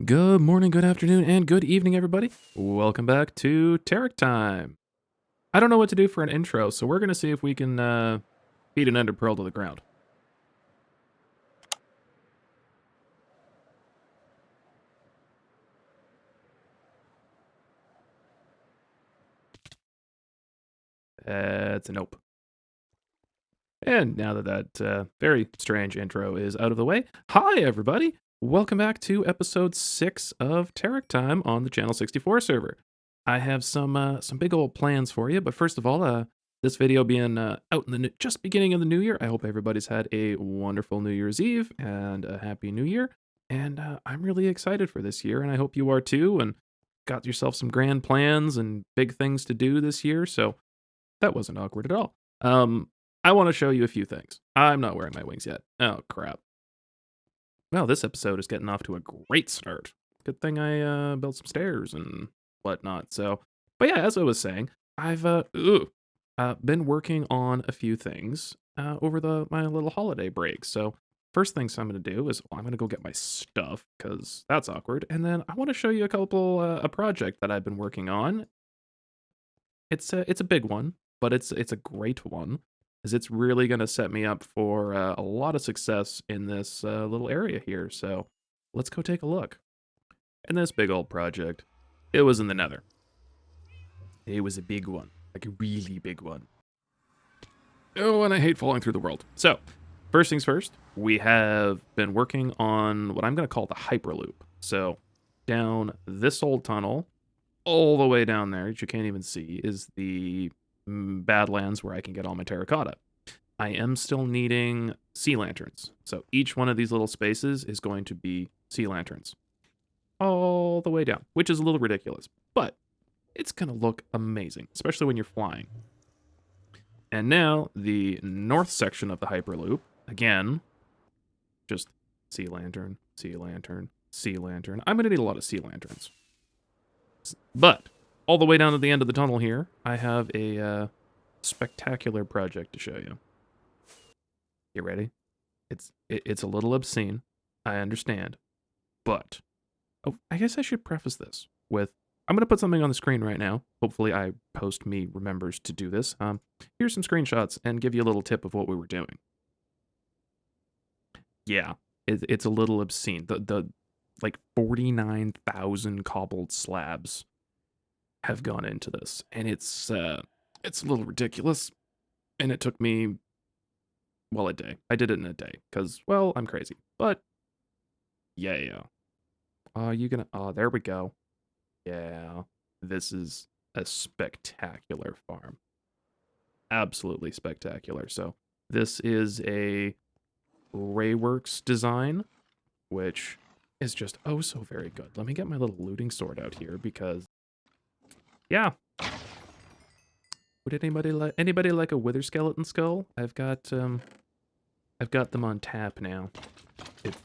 Good morning, good afternoon, and good evening, everybody. Welcome back to TerickTime. I don't know what to do for an intro, so we're going to see if we can beat an ender pearl to the ground. It's a nope. And now that very strange intro is out of the way, hi, everybody. Welcome back to episode 6 of TerickTime on the Channel64 server. I have some big old plans for you, but first of all, this video being out in the just beginning of the new year, I hope everybody's had a wonderful New Year's Eve and a happy New Year. And I'm really excited for this year, and I hope you are too. And got yourself some grand plans and big things to do this year. So that wasn't awkward at all. I want to show you a few things. I'm not wearing my wings yet. Oh crap. Well, this episode is getting off to a great start. Good thing I built some stairs and whatnot. So, but yeah, as I was saying, I've been working on a few things over my little holiday break. So, first things I'm going to do is I'm going to go get my stuff because that's awkward, and then I want to show you a project that I've been working on. It's a big one, but it's a great one, as it's really going to set me up for a lot of success in this little area here. So let's go take a look. And this big old project, it was in the Nether. It was a big one, like a really big one. Oh, and I hate falling through the world. So first things first, we have been working on what I'm going to call the Hyperloop. So down this old tunnel, all the way down there, that you can't even see, is the Badlands where I can get all my terracotta. I am still needing sea lanterns. So each one of these little spaces is going to be sea lanterns. All the way down, which is a little ridiculous, but it's going to look amazing, especially when you're flying. And now the north section of the Hyperloop, again, just sea lantern, sea lantern, sea lantern. I'm going to need a lot of sea lanterns. But all the way down to the end of the tunnel here, I have a spectacular project to show you. You ready? It's a little obscene, I understand, but I guess I should preface this with I'm gonna put something on the screen right now. Hopefully, post me remembers to do this. Here's some screenshots and give you a little tip of what we were doing. Yeah, it's a little obscene. The like 49,000 cobbled slabs have gone into this, and it's a little ridiculous. And it took me, well, a day. I did it in a day because, well, I'm crazy. But yeah, you gonna? Oh, there we go. Yeah, this is a spectacular farm. Absolutely spectacular. So this is a Rayworks design, which is just oh so very good. Let me get my little looting sword out here because, yeah. Would anybody like a wither skeleton skull? I've got them on tap now.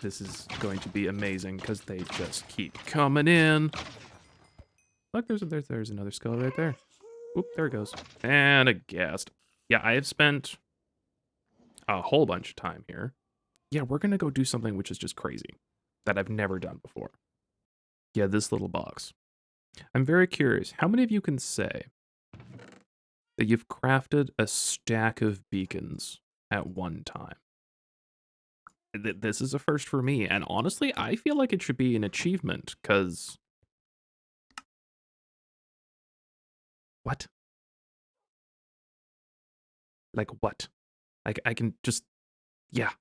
This is going to be amazing because they just keep coming in. Look, there's another skull right there. Oop, there it goes. And a ghast. Yeah, I have spent a whole bunch of time here. Yeah, we're gonna go do something which is just crazy that I've never done before. Yeah, this little box. I'm very curious. How many of you can say that you've crafted a stack of beacons at one time? This is a first for me, and honestly, I feel like it should be an achievement, because... What? Like, what? I can just... Yeah.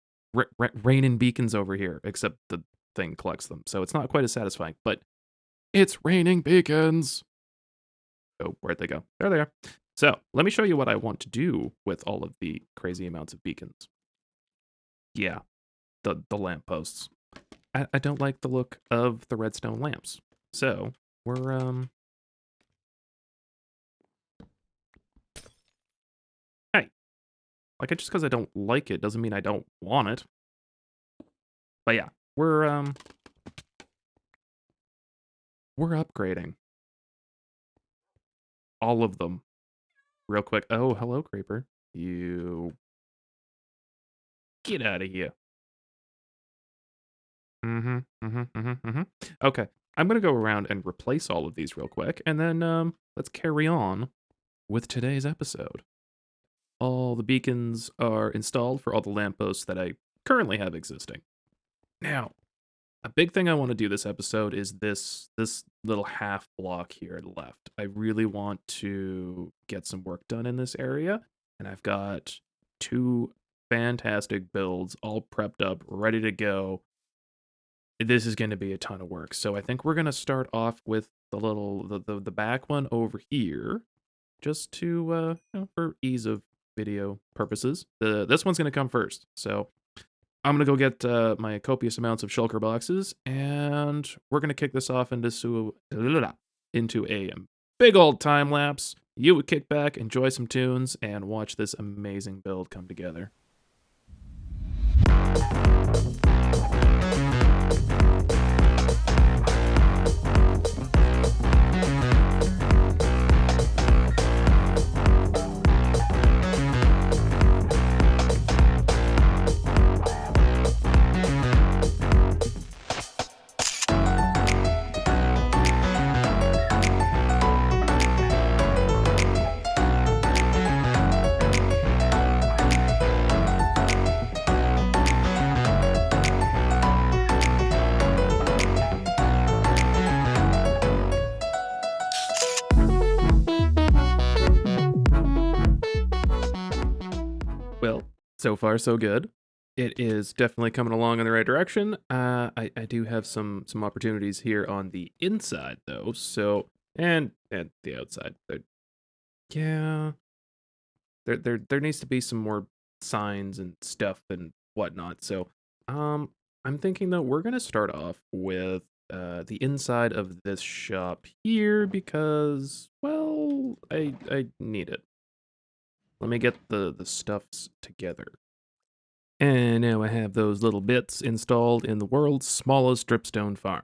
Rain in beacons over here, except the thing collects them, so it's not quite as satisfying, but it's raining beacons! Oh, where'd they go? There they are. So, let me show you what I want to do with all of the crazy amounts of beacons. Yeah, the lampposts. I don't like the look of the redstone lamps. So, we're, hey, like, just because I don't like it doesn't mean I don't want it. But yeah, we're upgrading. All of them. Real quick. Oh, hello, creeper. You... Get out of here. Okay, I'm gonna go around and replace all of these real quick, and then let's carry on with today's episode. All the beacons are installed for all the lampposts that I currently have existing. Now, a big thing I want to do this episode is this little half block here left. I really want to get some work done in this area, and I've got two fantastic builds all prepped up, ready to go. This is going to be a ton of work. So I think we're going to start off with the back one over here, just to for ease of video purposes. This one's going to come first. So I'm gonna go get my copious amounts of shulker boxes, and we're gonna kick this off into a big old time lapse. You would kick back, enjoy some tunes, and watch this amazing build come together. Well, so far so good. It is definitely coming along in the right direction. I do have some opportunities here on the inside though. So and the outside. Yeah, there needs to be some more signs and stuff and whatnot. So I'm thinking that we're gonna start off with the inside of this shop here because well I need it. Let me get the stuffs together. And now I have those little bits installed in the world's smallest dripstone farm.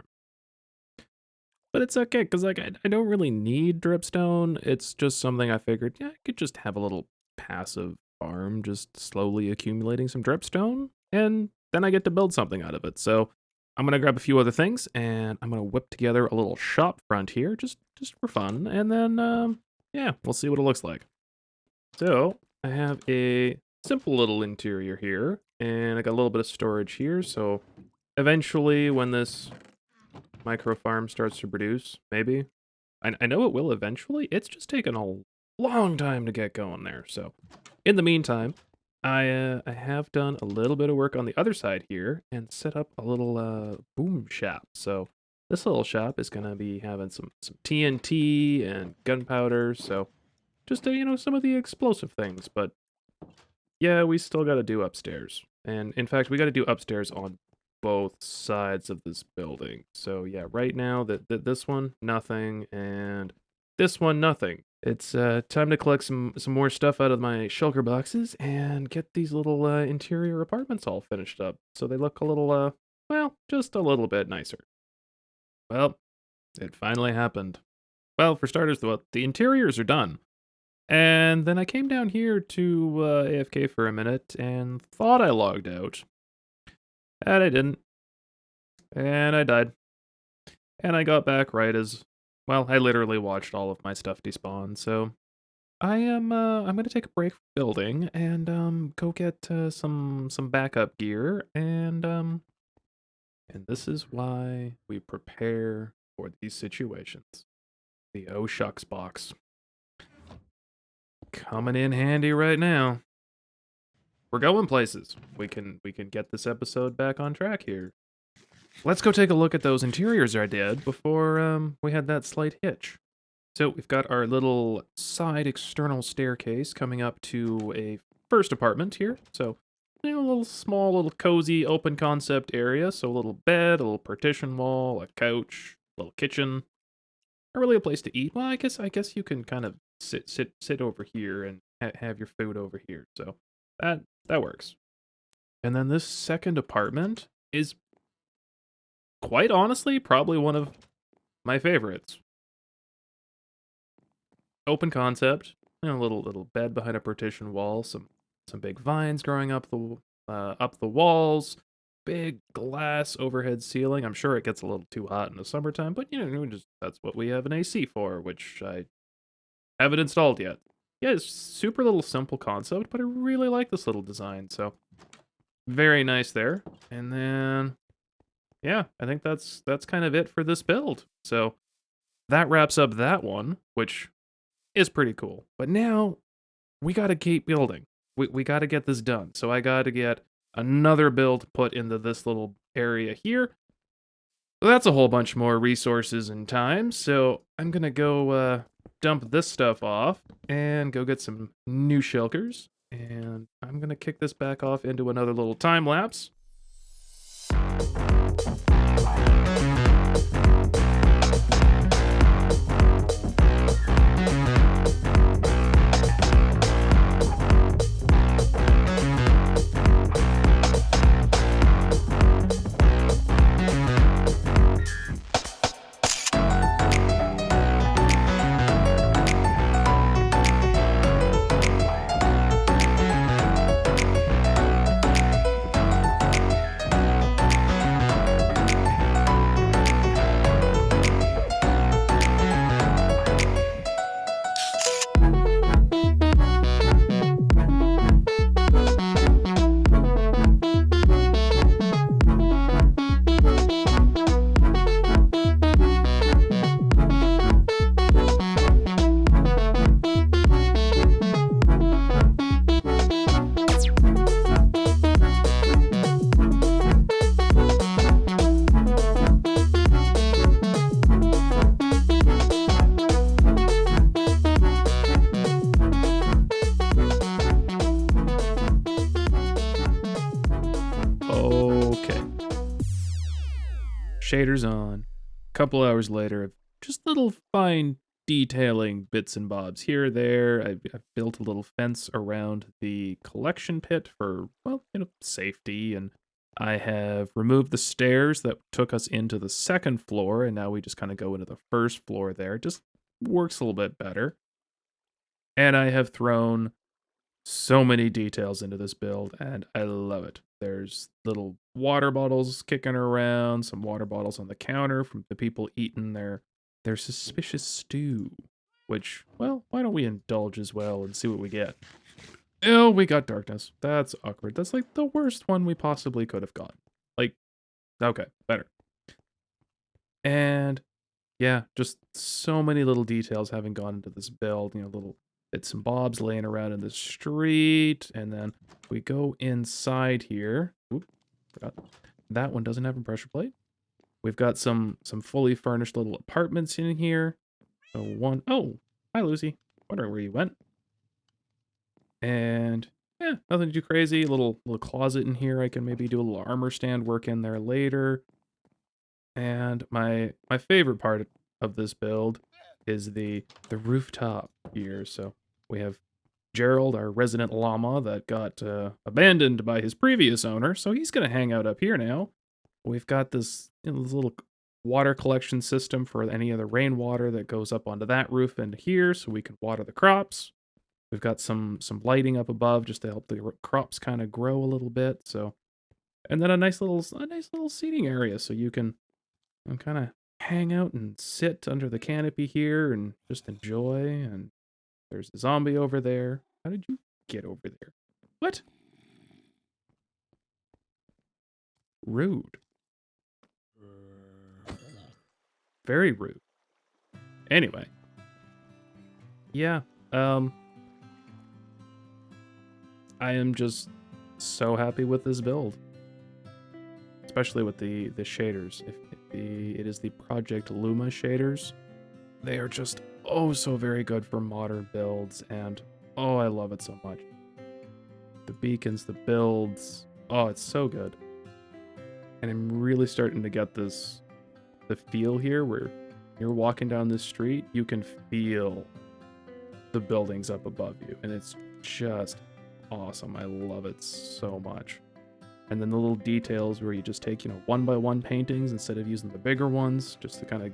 But it's okay, because like I don't really need dripstone. It's just something I figured, yeah, I could just have a little passive farm, just slowly accumulating some dripstone, and then I get to build something out of it. So I'm gonna grab a few other things, and I'm gonna whip together a little shop front here, just for fun, and then yeah, we'll see what it looks like. So I have a simple little interior here, and I got a little bit of storage here. So eventually, when this micro farm starts to produce, maybe I know it will eventually. It's just taken a long time to get going there. So in the meantime, I have done a little bit of work on the other side here and set up a little boom shop. So this little shop is gonna be having some TNT and gunpowder. So just some of the explosive things, but yeah, we still got to do upstairs. And in fact, we got to do upstairs on both sides of this building. So yeah, right now that this one nothing, and this one nothing. It's time to collect some more stuff out of my shulker boxes and get these little interior apartments all finished up so they look a little well, just a little bit nicer. Well, it finally happened. Well, for starters, the interiors are done. And then I came down here to AFK for a minute and thought I logged out. And I didn't. And I died. And I got back right as, well, I literally watched all of my stuff despawn. So I'm gonna take a break from building and go get some backup gear and this is why we prepare for these situations. The oh shucks box. Coming in handy right now. We're going places. We can get this episode back on track here. Let's go take a look at those interiors I did before we had that slight hitch. So we've got our little side external staircase coming up to a first apartment here. So a little small, little cozy, open concept area. So a little bed, a little partition wall, a couch, a little kitchen. Not really a place to eat. Well, I guess you can kind of sit over here and have your food over here. So that works. And then this second apartment is quite honestly probably one of my favorites. Open concept, a little bed behind a partition wall, some big vines growing up the walls. big glass overhead ceiling. I'm sure it gets a little too hot in the summertime, but that's what we have an AC for, which I haven't installed yet. Yeah, it's super little simple concept, but I really like this little design, so very nice there. And then yeah, I think that's kind of it for this build. So that wraps up that one, which is pretty cool. But now we got to keep building. We got to get this done. So I got to get another build put into this little area here. That's a whole bunch more resources and time. So I'm going to go dump this stuff off and go get some new shulkers. And I'm going to kick this back off into another little time lapse. Okay. Shaders on. A couple hours later, just little fine detailing bits and bobs here, there. I've built a little fence around the collection pit for, well, safety. And I have removed the stairs that took us into the second floor. And now we just kind of go into the first floor there. It just works a little bit better. And I have thrown so many details into this build, and I love it. There's little water bottles kicking around, some water bottles on the counter from the people eating their suspicious stew. Which, well, why don't we indulge as well and see what we get? Oh, we got darkness. That's awkward. That's like the worst one we possibly could have got. Like, okay, better. And yeah, just so many little details having gone into this build, little bits and bobs laying around in the street. And then we go inside here. Oop, forgot. That one doesn't have a pressure plate. We've got some fully furnished little apartments in here. Oh, hi Lucy. Wondering where you went. And yeah, nothing too crazy. Little closet in here. I can maybe do a little armor stand work in there later. And my favorite part of this build is the rooftop here. So we have Gerald, our resident llama that got abandoned by his previous owner. So he's going to hang out up here now. We've got this, this little water collection system for any of the rainwater that goes up onto that roof and here so we can water the crops. We've got some lighting up above just to help the crops kind of grow a little bit. So, and then a nice little seating area so you can kind of hang out and sit under the canopy here and just enjoy. And there's a zombie over there. How did you get over there? What? Rude. Very rude. Anyway. Yeah. I am just so happy with this build. Especially with the shaders. It is the Project Luma shaders. They are just oh so very good for modern builds, and oh, I love it so much. The beacons, the builds, oh, it's so good. And I'm really starting to get the feel here where you're walking down this street, you can feel the buildings up above you, and it's just awesome. I love it so much. And then the little details where you just take, one by one paintings instead of using the bigger ones, just to kind of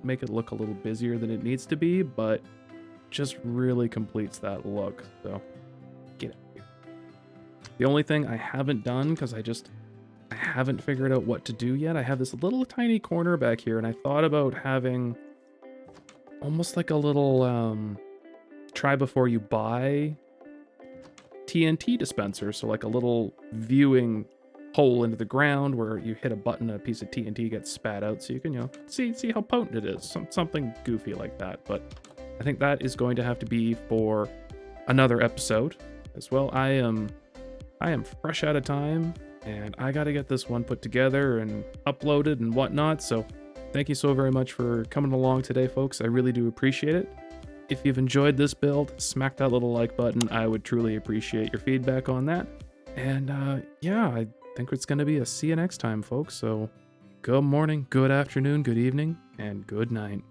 make it look a little busier than it needs to be, but just really completes that look. So get it. The only thing I haven't done, because I haven't figured out what to do yet. I have this little tiny corner back here, and I thought about having almost like a little try before you buy TNT dispenser. So like a little viewing hole into the ground where you hit a button, a piece of TNT gets spat out, so you can, see how potent it is. Something goofy like that. But I think that is going to have to be for another episode as well. I am fresh out of time, and I got to get this one put together and uploaded and whatnot. So thank you so very much for coming along today, folks. I really do appreciate it. If you've enjoyed this build, smack that little like button. I would truly appreciate your feedback on that. And yeah, I think it's going to be a see you next time, folks. So good morning, good afternoon, good evening, and good night.